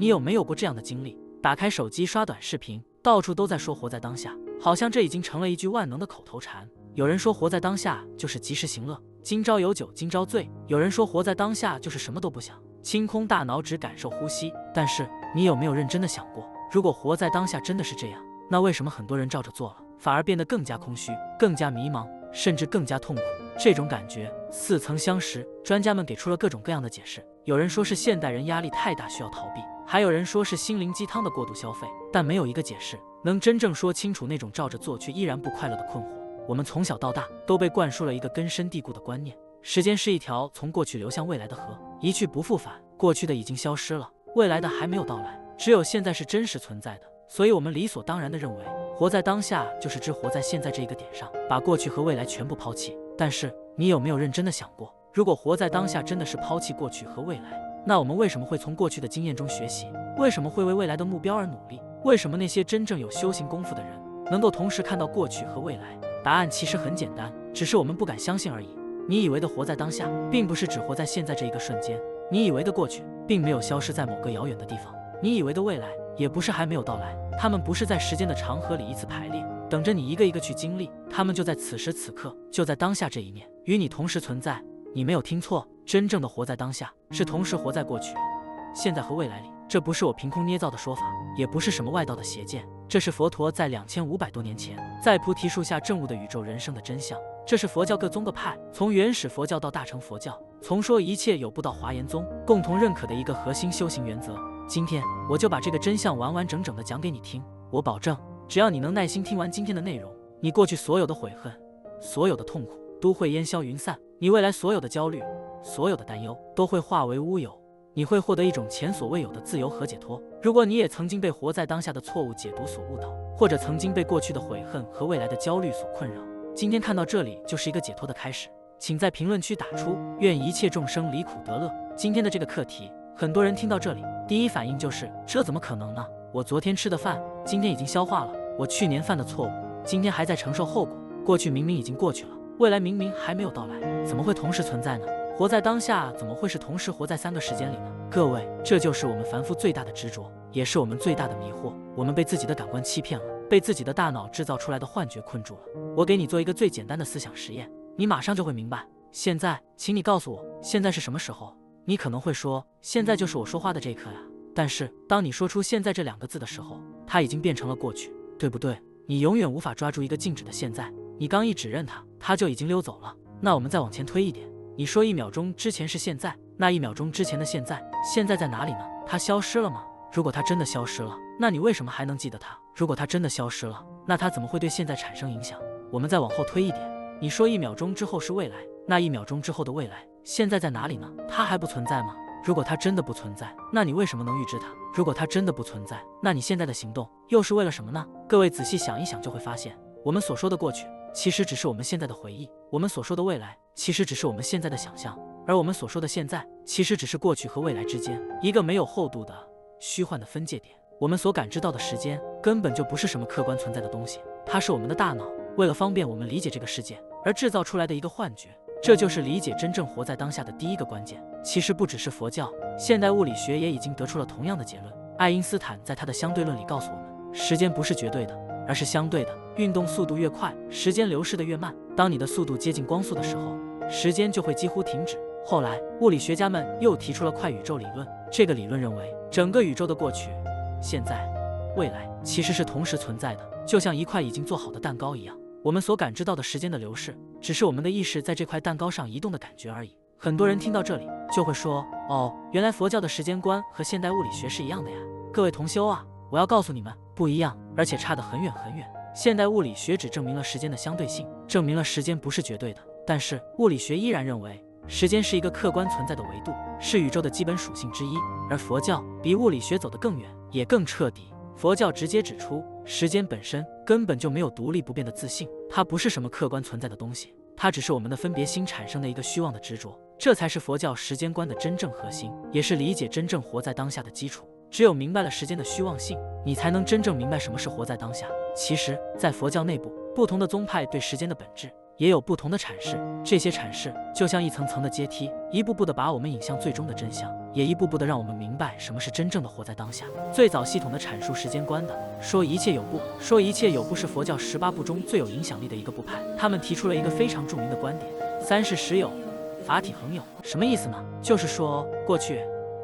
你有没有过这样的经历？打开手机刷短视频，到处都在说活在当下，好像这已经成了一句万能的口头禅。有人说活在当下就是及时行乐，今朝有酒今朝醉；有人说活在当下就是什么都不想，清空大脑只感受呼吸。但是你有没有认真的想过，如果活在当下真的是这样，那为什么很多人照着做了，反而变得更加空虚，更加迷茫，甚至更加痛苦？这种感觉似曾相识。专家们给出了各种各样的解释，有人说是现代人压力太大需要逃避，还有人说是心灵鸡汤的过度消费，但没有一个解释能真正说清楚那种照着做却依然不快乐的困惑。我们从小到大都被灌输了一个根深蒂固的观念，时间是一条从过去流向未来的河，一去不复返，过去的已经消失了，未来的还没有到来，只有现在是真实存在的。所以我们理所当然地认为，活在当下就是指活在现在这一个点上，把过去和未来全部抛弃。但是你有没有认真地想过，如果活在当下真的是抛弃过去和未来，那我们为什么会从过去的经验中学习？为什么会为未来的目标而努力？为什么那些真正有修行功夫的人能够同时看到过去和未来？答案其实很简单，只是我们不敢相信而已。你以为的活在当下，并不是只活在现在这一个瞬间；你以为的过去，并没有消失在某个遥远的地方；你以为的未来，也不是还没有到来。他们不是在时间的长河里依次排列，等着你一个一个去经历，他们就在此时此刻，就在当下这一面，与你同时存在。你没有听错，真正的活在当下，是同时活在过去、现在和未来里。这不是我凭空捏造的说法，也不是什么外道的邪见，这是佛陀在2500多年前在菩提树下证悟的宇宙人生的真相。这是佛教各宗各派，从原始佛教到大乘佛教，从说一切有部到华严宗，共同认可的一个核心修行原则。今天我就把这个真相完完整整的讲给你听。我保证，只要你能耐心听完今天的内容，你过去所有的悔恨，所有的痛苦都会烟消云散，你未来所有的焦虑，所有的担忧都会化为乌有，你会获得一种前所未有的自由和解脱。如果你也曾经被活在当下的错误解读所误导，或者曾经被过去的悔恨和未来的焦虑所困扰，今天看到这里就是一个解脱的开始。请在评论区打出愿一切众生离苦得乐。今天的这个课题，很多人听到这里第一反应就是这怎么可能呢？我昨天吃的饭今天已经消化了，我去年犯的错误今天还在承受后果，过去明明已经过去了，未来明明还没有到来，怎么会同时存在呢？活在当下怎么会是同时活在3个时间里呢？各位，这就是我们凡夫最大的执着，也是我们最大的迷惑。我们被自己的感官欺骗了，被自己的大脑制造出来的幻觉困住了。我给你做一个最简单的思想实验，你马上就会明白。现在请你告诉我，现在是什么时候？你可能会说，现在就是我说话的这一刻呀。但是当你说出现在这2个字的时候，它已经变成了过去，对不对？你永远无法抓住一个静止的现在，你刚一指认它，它就已经溜走了。那我们再往前推一点，你说1秒钟之前是现在，那1秒钟之前的现在，现在在哪里呢？它消失了吗？如果它真的消失了，那你为什么还能记得它？如果它真的消失了，那它怎么会对现在产生影响？我们再往后推一点，你说1秒钟之后是未来，那1秒钟之后的未来，现在在哪里呢？它还不存在吗？如果它真的不存在，那你为什么能预知它？如果它真的不存在，那你现在的行动又是为了什么呢？各位仔细想一想就会发现，我们所说的过去，其实只是我们现在的回忆；我们所说的未来，其实只是我们现在的想象；而我们所说的现在，其实只是过去和未来之间一个没有厚度的虚幻的分界点。我们所感知到的时间，根本就不是什么客观存在的东西，它是我们的大脑为了方便我们理解这个世界而制造出来的一个幻觉。这就是理解真正活在当下的第一个关键。其实不只是佛教，现代物理学也已经得出了同样的结论。爱因斯坦在他的相对论里告诉我们，时间不是绝对的，而是相对的。运动速度越快，时间流逝的越慢。当你的速度接近光速的时候，时间就会几乎停止。后来物理学家们又提出了快宇宙理论，这个理论认为，整个宇宙的过去、现在、未来其实是同时存在的，就像一块已经做好的蛋糕一样。我们所感知到的时间的流逝，只是我们的意识在这块蛋糕上移动的感觉而已。很多人听到这里就会说，哦，原来佛教的时间观和现代物理学是一样的呀。各位同修啊，我要告诉你们，不一样，而且差得很远很远。现代物理学只证明了时间的相对性，证明了时间不是绝对的，但是物理学依然认为，时间是一个客观存在的维度，是宇宙的基本属性之一。而佛教比物理学走得更远，也更彻底。佛教直接指出，时间本身根本就没有独立不变的自性，它不是什么客观存在的东西，它只是我们的分别心产生的一个虚妄的执着。这才是佛教时间观的真正核心，也是理解真正活在当下的基础。只有明白了时间的虚妄性，你才能真正明白什么是活在当下。其实，在佛教内部，不同的宗派对时间的本质也有不同的阐释。这些阐释就像一层层的阶梯，一步步的把我们引向最终的真相，也一步步的让我们明白什么是真正的活在当下。最早系统的阐述时间观的，说一切有部，说一切有部是佛教18部中最有影响力的一个部派。他们提出了一个非常著名的观点：三世实有，法体恒有。什么意思呢？就是说过去、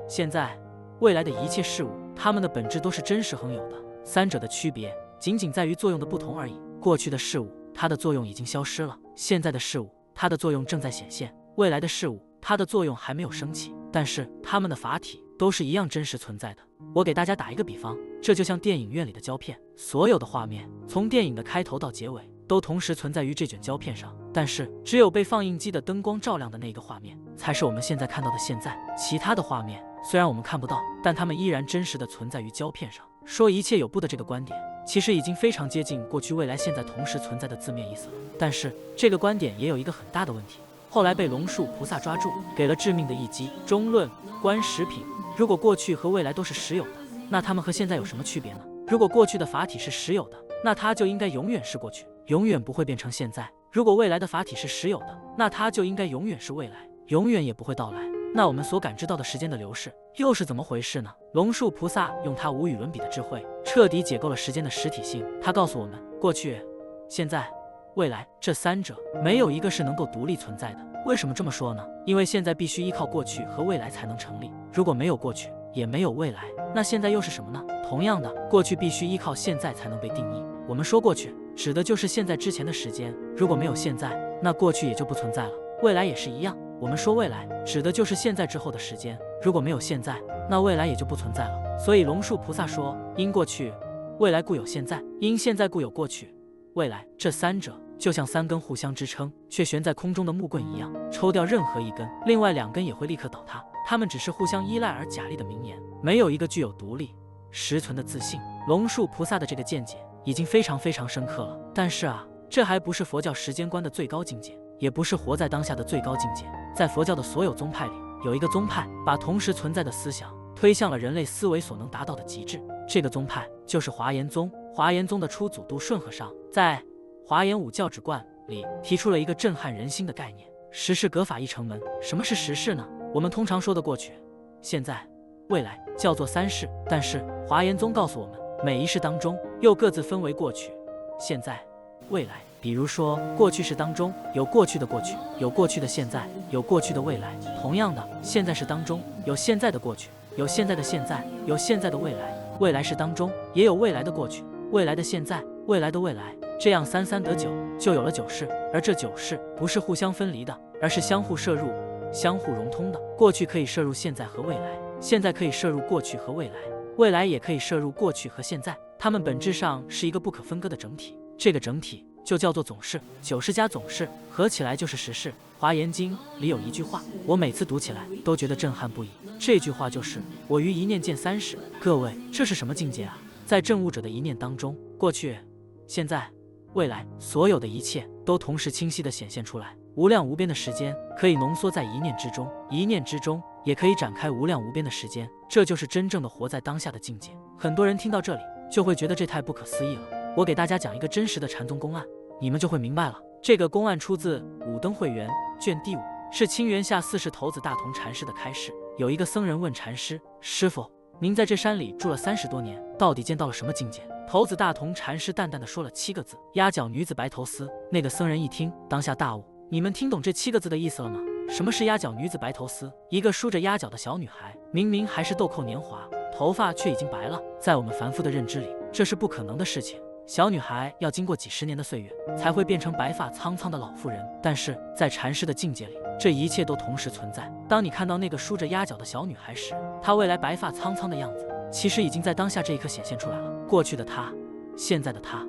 现在、未来的一切事物，它们的本质都是真实恒有的，三者的区别仅仅在于作用的不同而已。过去的事物，它的作用已经消失了；现在的事物，它的作用正在显现；未来的事物，它的作用还没有升起，但是它们的法体都是一样真实存在的。我给大家打一个比方，这就像电影院里的胶片，所有的画面从电影的开头到结尾都同时存在于这卷胶片上，但是只有被放映机的灯光照亮的那个画面才是我们现在看到的现在，其他的画面虽然我们看不到，但它们依然真实的存在于胶片上。说一切有部的这个观点其实已经非常接近过去、未来、现在同时存在的字面意思了，但是这个观点也有一个很大的问题，后来被龙树菩萨抓住，给了致命的一击。中论观实品，如果过去和未来都是实有的，那它们和现在有什么区别呢？如果过去的法体是实有的，那它就应该永远是过去，永远不会变成现在；如果未来的法体是实有的，那它就应该永远是未来，永远也不会到来。那我们所感知到的时间的流逝又是怎么回事呢？龙树菩萨用他无与伦比的智慧，彻底解构了时间的实体性。他告诉我们，过去、现在、未来这三者没有一个是能够独立存在的。为什么这么说呢？因为现在必须依靠过去和未来才能成立，如果没有过去，也没有未来，那现在又是什么呢？同样的，过去必须依靠现在才能被定义。我们说过去指的就是现在之前的时间，如果没有现在，那过去也就不存在了。未来也是一样，我们说未来指的就是现在之后的时间，如果没有现在，那未来也就不存在了。所以龙树菩萨说，因过去、未来故有现在，因现在故有过去、未来，这三者就像三根互相支撑却悬在空中的木棍一样，抽掉任何一根，另外两根也会立刻倒塌。它们只是互相依赖而假立的名言，没有一个具有独立实存的自信。龙树菩萨的这个见解已经非常非常深刻了，但是这还不是佛教时间观的最高境界，也不是活在当下的最高境界。在佛教的所有宗派里，有一个宗派把同时存在的思想推向了人类思维所能达到的极致，这个宗派就是华严宗。华严宗的初祖度顺和尚在《华严五教旨观》里提出了一个震撼人心的概念：时事格法一成门。什么是时事呢？我们通常说的过去、现在、未来叫做三世，但是华严宗告诉我们，每一世当中又各自分为过去、现在、未来。比如说，过去世当中有过去的过去，有过去的现在，有过去的未来。同样的，现在世当中有现在的过去，有现在的现在，有现在的未来。未来世当中也有未来的过去，未来的现在，未来的未来。这样三三得九，就有了九世。而这九世不是互相分离的，而是相互摄入、相互融通的。过去可以摄入现在和未来，现在可以摄入过去和未来，未来也可以摄入过去和现在。它们本质上是一个不可分割的整体，这个整体就叫做总世。九世加总世合起来就是十世。华严经里有一句话，我每次读起来都觉得震撼不已。这句话就是我于一念见三世。各位，这是什么境界啊？在证悟者的一念当中，过去、现在、未来，所有的一切都同时清晰地显现出来。无量无边的时间可以浓缩在一念之中，一念之中也可以展开无量无边的时间。这就是真正的活在当下的境界。很多人听到这里就会觉得这太不可思议了。我给大家讲一个真实的禅宗公案，你们就会明白了。这个公案出自《五灯会元》卷第5，是清源下四世头子大同禅师的开示。有一个僧人问禅师：“师傅，您在这山里住了30多年，到底见到了什么境界？”头子大同禅师淡淡的说了7个字：“鸭脚女子白头丝。”那个僧人一听，当下大悟：“你们听懂这7个字的意思了吗？什么是鸭脚女子白头丝？一个梳着鸭脚的小女孩，明明还是豆蔻年华，头发却已经白了。在我们凡夫的认知里，这是不可能的事情。小女孩要经过几十年的岁月，才会变成白发苍苍的老妇人。但是在禅师的境界里，这一切都同时存在。当你看到那个梳着鸭脚的小女孩时，她未来白发苍苍的样子，其实已经在当下这一刻显现出来了。过去的她，现在的她，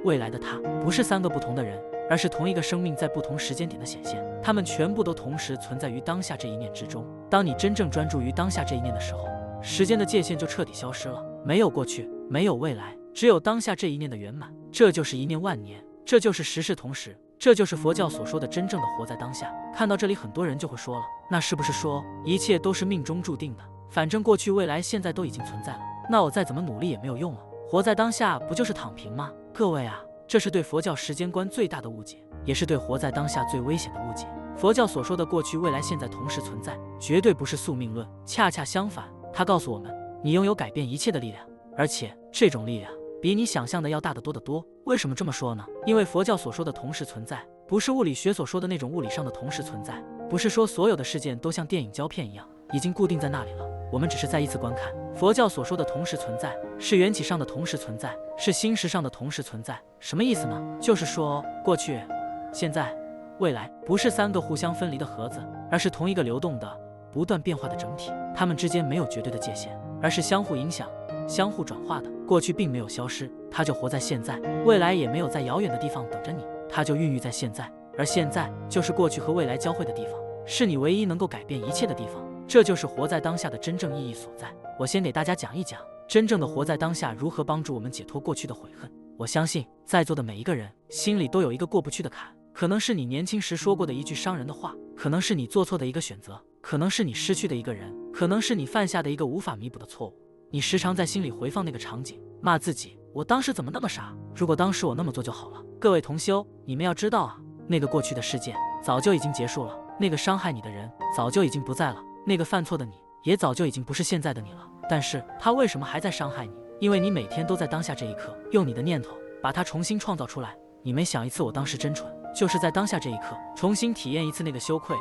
未来的她，不是3个不同的人，而是同一个生命在不同时间点的显现。它们全部都同时存在于当下这一念之中。当你真正专注于当下这一念的时候，时间的界限就彻底消失了，没有过去，没有未来，只有当下这一念的圆满。这就是一念万年，这就是时事同时，这就是佛教所说的真正的活在当下。看到这里，很多人就会说了，那是不是说一切都是命中注定的？反正过去、未来、现在都已经存在了，那我再怎么努力也没有用了。活在当下不就是躺平吗？各位啊，这是对佛教时间观最大的误解，也是对活在当下最危险的误解。佛教所说的过去、未来、现在同时存在，绝对不是宿命论，恰恰相反，它告诉我们，你拥有改变一切的力量，而且这种力量比你想象的要大得多得多。为什么这么说呢？因为佛教所说的同时存在，不是物理学所说的那种物理上的同时存在，不是说所有的事件都像电影胶片一样，已经固定在那里了，我们只是再一次观看。佛教所说的同时存在，是缘起上的同时存在，是心识上的同时存在。什么意思呢？就是说，过去、现在、未来不是三个互相分离的盒子，而是同一个流动的、不断变化的整体，它们之间没有绝对的界限，而是相互影响、相互转化的。过去并没有消失，它就活在现在；未来也没有在遥远的地方等着你，它就孕育在现在。而现在就是过去和未来交汇的地方，是你唯一能够改变一切的地方。这就是活在当下的真正意义所在。我先给大家讲一讲，真正的活在当下如何帮助我们解脱过去的悔恨。我相信在座的每一个人心里都有一个过不去的坎，可能是你年轻时说过的一句伤人的话，可能是你做错的一个选择，可能是你失去的一个人，可能是你犯下的一个无法弥补的错误。你时常在心里回放那个场景，骂自己，我当时怎么那么傻，如果当时我那么做就好了。各位同修，你们要知道啊，那个过去的事件早就已经结束了，那个伤害你的人早就已经不在了，那个犯错的你也早就已经不是现在的你了。但是他为什么还在伤害你？因为你每天都在当下这一刻，用你的念头把它重新创造出来。你每想一次我当时真蠢，就是在当下这一刻重新体验一次那个羞愧、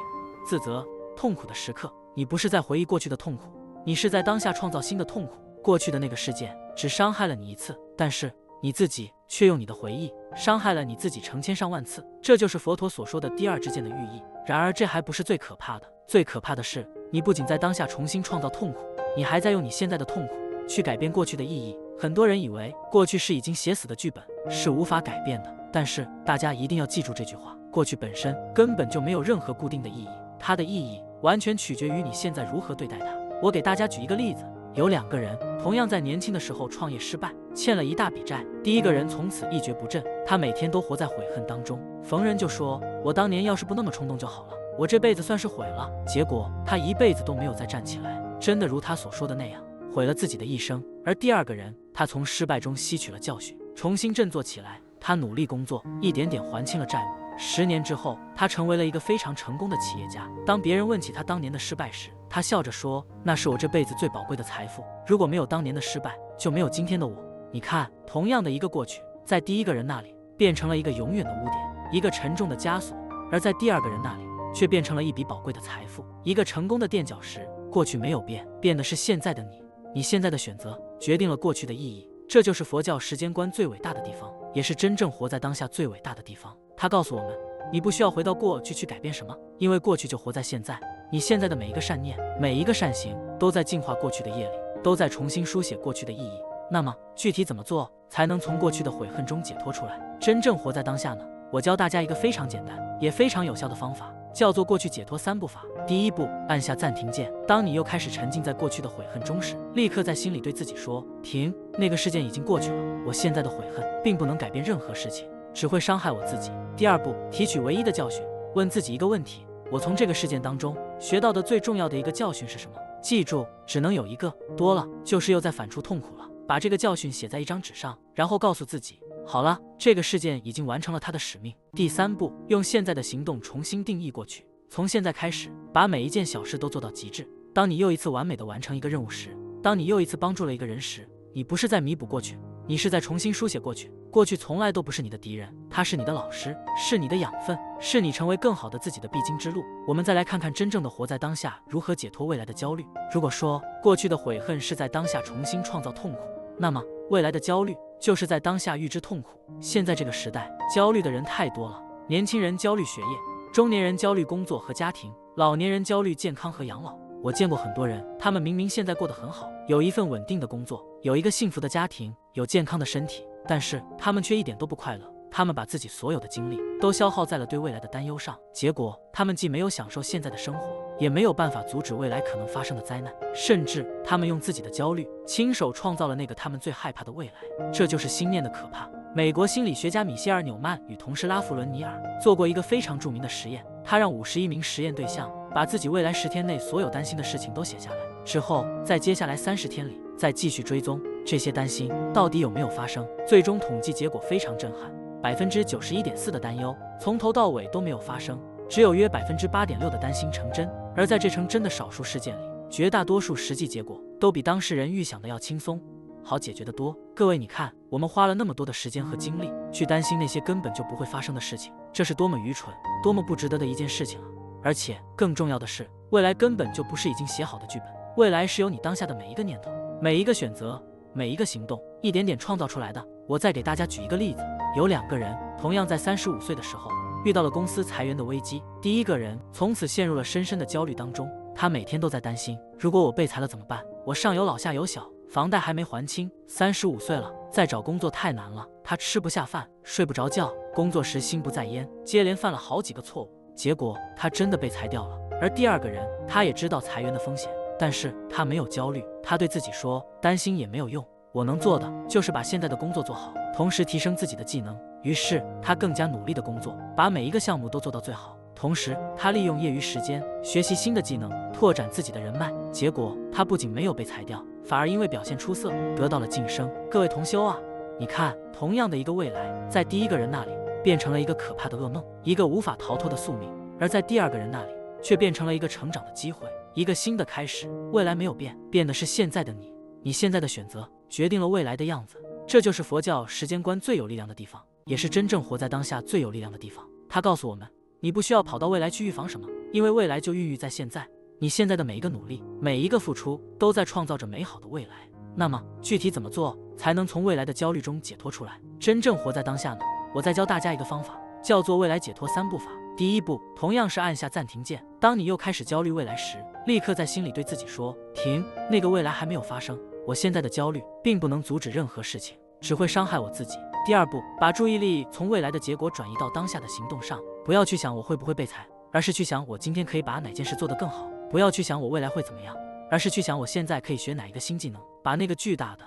自责、痛苦的时刻。你不是在回忆过去的痛苦，你是在当下创造新的痛苦。过去的那个事件只伤害了你一次，但是你自己却用你的回忆伤害了你自己成千上万次。这就是佛陀所说的第二支箭的寓意。然而这还不是最可怕的，最可怕的是你不仅在当下重新创造痛苦，你还在用你现在的痛苦去改变过去的意义。很多人以为过去是已经写死的剧本，是无法改变的，但是大家一定要记住这句话，过去本身根本就没有任何固定的意义，它的意义完全取决于你现在如何对待它。我给大家举一个例子，有两个人同样在年轻的时候创业失败，欠了一大笔债。第一个人从此一蹶不振，他每天都活在悔恨当中，逢人就说，我当年要是不那么冲动就好了，我这辈子算是毁了。结果他一辈子都没有再站起来，真的如他所说的那样，毁了自己的一生。而第二个人，他从失败中吸取了教训，重新振作起来，他努力工作，一点点还清了债务。10年之后，他成为了一个非常成功的企业家。当别人问起他当年的失败时，他笑着说，那是我这辈子最宝贵的财富，如果没有当年的失败，就没有今天的我。你看，同样的一个过去，在第一个人那里变成了一个永远的污点，一个沉重的枷锁，而在第二个人那里却变成了一笔宝贵的财富，一个成功的垫脚石。过去没有变，变的是现在的你，你现在的选择决定了过去的意义。这就是佛教时间观最伟大的地方，也是真正活在当下最伟大的地方。它告诉我们，你不需要回到过去去改变什么，因为过去就活在现在。你现在的每一个善念，每一个善行，都在净化过去的业力，都在重新书写过去的意义。那么具体怎么做才能从过去的悔恨中解脱出来，真正活在当下呢？我教大家一个非常简单也非常有效的方法，叫做过去解脱3步法。第一步，按下暂停键。当你又开始沉浸在过去的悔恨中时，立刻在心里对自己说，停，那个事件已经过去了，我现在的悔恨并不能改变任何事情，只会伤害我自己。第二步，提取唯一的教训，问自己一个问题，我从这个事件当中学到的最重要的一个教训是什么？记住，只能有一个，多了就是又在反刍痛苦了。把这个教训写在一张纸上，然后告诉自己，好了，这个事件已经完成了它的使命。第3步，用现在的行动重新定义过去，从现在开始，把每一件小事都做到极致。当你又一次完美的完成一个任务时，当你又一次帮助了一个人时，你不是在弥补过去，你是在重新书写过去。过去从来都不是你的敌人，它是你的老师，是你的养分，是你成为更好的自己的必经之路。我们再来看看真正的活在当下如何解脱未来的焦虑。如果说过去的悔恨是在当下重新创造痛苦，那么未来的焦虑就是在当下预知痛苦。现在这个时代，焦虑的人太多了，年轻人焦虑学业，中年人焦虑工作和家庭，老年人焦虑健康和养老。我见过很多人，他们明明现在过得很好，有一份稳定的工作，有一个幸福的家庭，有健康的身体，但是他们却一点都不快乐。他们把自己所有的精力都消耗在了对未来的担忧上，结果他们既没有享受现在的生活，也没有办法阻止未来可能发生的灾难，甚至他们用自己的焦虑亲手创造了那个他们最害怕的未来。这就是心念的可怕。美国心理学家米歇尔·纽曼与同事拉弗伦尼尔做过一个非常著名的实验，他让51名实验对象把自己未来10天内所有担心的事情都写下来，之后在接下来30天里再继续追踪这些担心到底有没有发生。最终统计结果非常震撼， 91.4%的担忧从头到尾都没有发生，只有约8.6%的担心成真。而在这成真的少数事件里，绝大多数实际结果都比当事人预想的要轻松好解决得多。各位，你看，我们花了那么多的时间和精力去担心那些根本就不会发生的事情，这是多么愚蠢、多么不值得的一件事情啊！而且更重要的是，未来根本就不是已经写好的剧本，未来是由你当下的每一个念头、每一个选择、每一个行动，一点点创造出来的。我再给大家举一个例子，有2个人同样在35岁的时候遇到了公司裁员的危机。第一个人从此陷入了深深的焦虑当中，他每天都在担心，如果我被裁了怎么办？我上有老下有小，房贷还没还清，35岁了，再找工作太难了。他吃不下饭，睡不着觉，工作时心不在焉，接连犯了好几个错误，结果他真的被裁掉了。而第2个人，他也知道裁员的风险，但是他没有焦虑，他对自己说，担心也没有用，我能做的就是把现在的工作做好，同时提升自己的技能。于是他更加努力的工作，把每一个项目都做到最好。同时他利用业余时间学习新的技能，拓展自己的人脉。结果他不仅没有被裁掉，反而因为表现出色得到了晋升。各位同修啊，你看，同样的一个未来，在第一个人那里变成了一个可怕的噩梦，一个无法逃脱的宿命；而在第2个人那里却变成了一个成长的机会，一个新的开始。未来没有变，变的是现在的你，你现在的选择决定了未来的样子。这就是佛教时间观最有力量的地方，也是真正活在当下最有力量的地方。它告诉我们，你不需要跑到未来去预防什么，因为未来就孕育在现在。你现在的每一个努力，每一个付出，都在创造着美好的未来。那么具体怎么做才能从未来的焦虑中解脱出来，真正活在当下呢？我再教大家一个方法，叫做未来解脱3步法。第1步，同样是按下暂停键，当你又开始焦虑未来时，立刻在心里对自己说，停，那个未来还没有发生，我现在的焦虑并不能阻止任何事情，只会伤害我自己。第2步，把注意力从未来的结果转移到当下的行动上，不要去想我会不会被裁，而是去想我今天可以把哪件事做得更好。不要去想我未来会怎么样，而是去想我现在可以学哪一个新技能，把那个巨大的、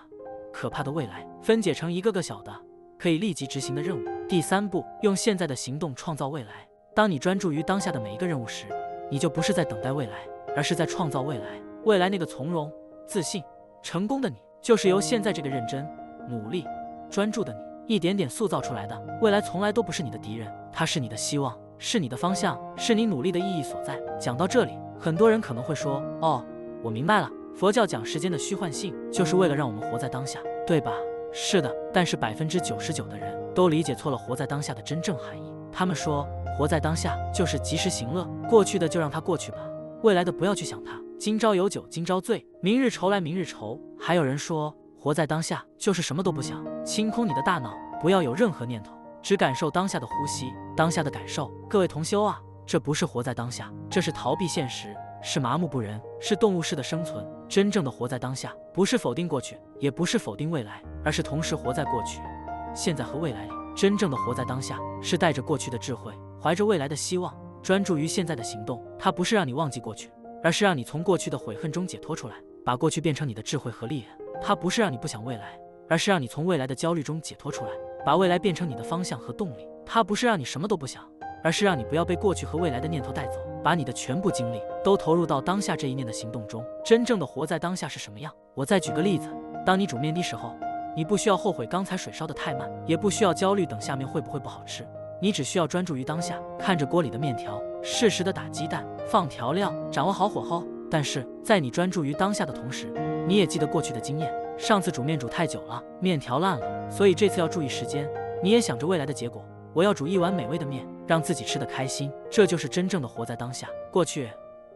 可怕的未来分解成一个个小的、可以立即执行的任务。第3步，用现在的行动创造未来。当你专注于当下的每一个任务时，你就不是在等待未来，而是在创造未来。未来那个从容、自信、成功的你，就是由现在这个认真、努力、专注的你一点点塑造出来的。未来从来都不是你的敌人，它是你的希望，是你的方向，是你努力的意义所在。讲到这里，很多人可能会说，哦，我明白了，佛教讲时间的虚幻性，就是为了让我们活在当下，对吧？是的，但是99%的人都理解错了活在当下的真正含义。他们说，活在当下就是及时行乐，过去的就让它过去吧，未来的不要去想它，今朝有酒今朝醉，明日愁来明日愁。还有人说，活在当下就是什么都不想，清空你的大脑，不要有任何念头，只感受当下的呼吸，当下的感受。各位同修啊，这不是活在当下，这是逃避现实，是麻木不仁，是动物式的生存。真正的活在当下，不是否定过去，也不是否定未来，而是同时活在过去、现在和未来里。真正的活在当下，是带着过去的智慧，怀着未来的希望，专注于现在的行动。它不是让你忘记过去，而是让你从过去的悔恨中解脱出来，把过去变成你的智慧和力量。它不是让你不想未来，而是让你从未来的焦虑中解脱出来，把未来变成你的方向和动力。它不是让你什么都不想，而是让你不要被过去和未来的念头带走，把你的全部精力都投入到当下这一念的行动中。真正的活在当下是什么样？我再举个例子，当你煮面的时候，你不需要后悔刚才水烧得太慢，也不需要焦虑等下面会不会不好吃，你只需要专注于当下，看着锅里的面条，适时的打鸡蛋，放调料，掌握好火候。但是在你专注于当下的同时，你也记得过去的经验，上次煮面煮太久了，面条烂了，所以这次要注意时间。你也想着未来的结果，我要煮一碗美味的面，让自己吃得开心。这就是真正的活在当下，过去、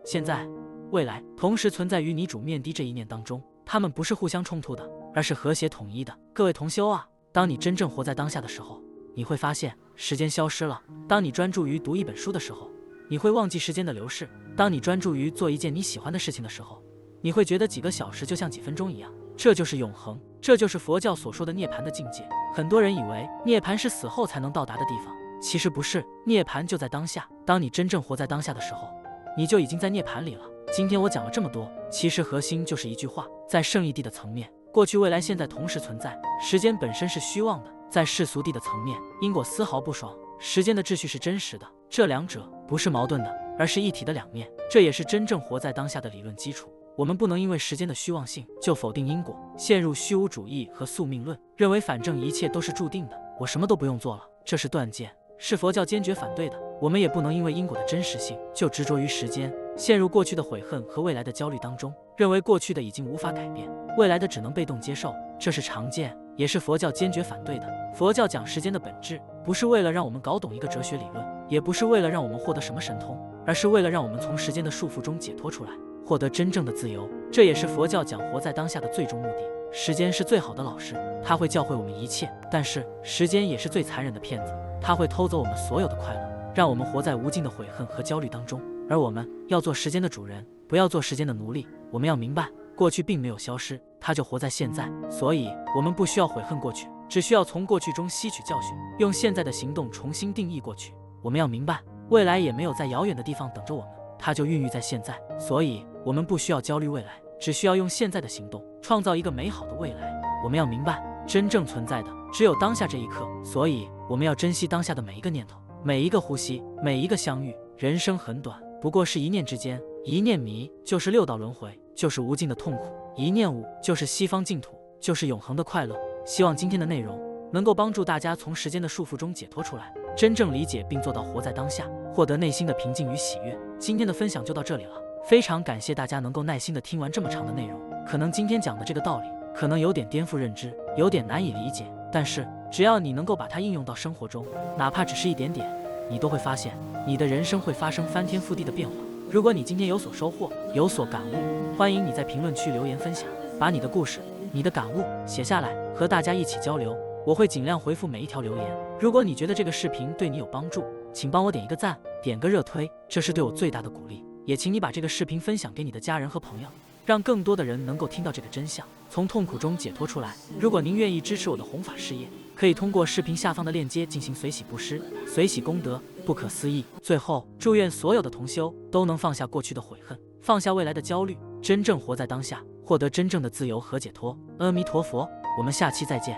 现在、未来同时存在于你煮面的这一念当中，它们不是互相冲突的，而是和谐统一的。各位同修啊，当你真正活在当下的时候，你会发现时间消失了。当你专注于读一本书的时候，你会忘记时间的流逝。当你专注于做一件你喜欢的事情的时候，你会觉得几个小时就像几分钟一样。这就是永恒，这就是佛教所说的涅槃的境界。很多人以为涅槃是死后才能到达的地方，其实不是，涅槃就在当下。当你真正活在当下的时候，你就已经在涅槃里了。今天我讲了这么多，其实核心就是一句话，在圣义地的层面，过去、未来、现在同时存在，时间本身是虚妄的；在世俗地的层面，因果丝毫不爽，时间的秩序是真实的。这两者不是矛盾的，而是一体的两面。这也是真正活在当下的理论基础。我们不能因为时间的虚妄性就否定因果，陷入虚无主义和宿命论，认为反正一切都是注定的，我什么都不用做了。这是断见，是佛教坚决反对的。我们也不能因为因果的真实性就执着于时间，陷入过去的悔恨和未来的焦虑当中，认为过去的已经无法改变，未来的只能被动接受。这是常见，也是佛教坚决反对的。佛教讲时间的本质，不是为了让我们搞懂一个哲学理论，也不是为了让我们获得什么神通，而是为了让我们从时间的束缚中解脱出来，获得真正的自由。这也是佛教讲活在当下的最终目的。时间是最好的老师，它会教会我们一切，但是时间也是最残忍的骗子，它会偷走我们所有的快乐，让我们活在无尽的悔恨和焦虑当中。而我们要做时间的主人，不要做时间的奴隶。我们要明白，过去并没有消失，它就活在现在，所以我们不需要悔恨过去，只需要从过去中吸取教训，用现在的行动重新定义过去。我们要明白，未来也没有在遥远的地方等着我们，它就孕育在现在，所以我们不需要焦虑未来，只需要用现在的行动创造一个美好的未来。我们要明白，真正存在的只有当下这一刻，所以我们要珍惜当下的每一个念头，每一个呼吸，每一个相遇。人生很短，不过是一念之间，一念迷就是六道轮回，就是无尽的痛苦；一念悟就是西方净土，就是永恒的快乐。希望今天的内容能够帮助大家从时间的束缚中解脱出来，真正理解并做到活在当下，获得内心的平静与喜悦。今天的分享就到这里了，非常感谢大家能够耐心的听完这么长的内容。可能今天讲的这个道理可能有点颠覆认知，有点难以理解，但是只要你能够把它应用到生活中，哪怕只是一点点，你都会发现你的人生会发生翻天覆地的变化。如果你今天有所收获，有所感悟，欢迎你在评论区留言分享，把你的故事，你的感悟写下来，和大家一起交流。我会尽量回复每一条留言。如果你觉得这个视频对你有帮助，请帮我点一个赞，点个热推，这是对我最大的鼓励。也请你把这个视频分享给你的家人和朋友，让更多的人能够听到这个真相，从痛苦中解脱出来。如果您愿意支持我的弘法事业，可以通过视频下方的链接进行随喜布施，随喜功德不可思议。最后，祝愿所有的同修都能放下过去的悔恨，放下未来的焦虑，真正活在当下，获得真正的自由和解脱。阿弥陀佛，我们下期再见。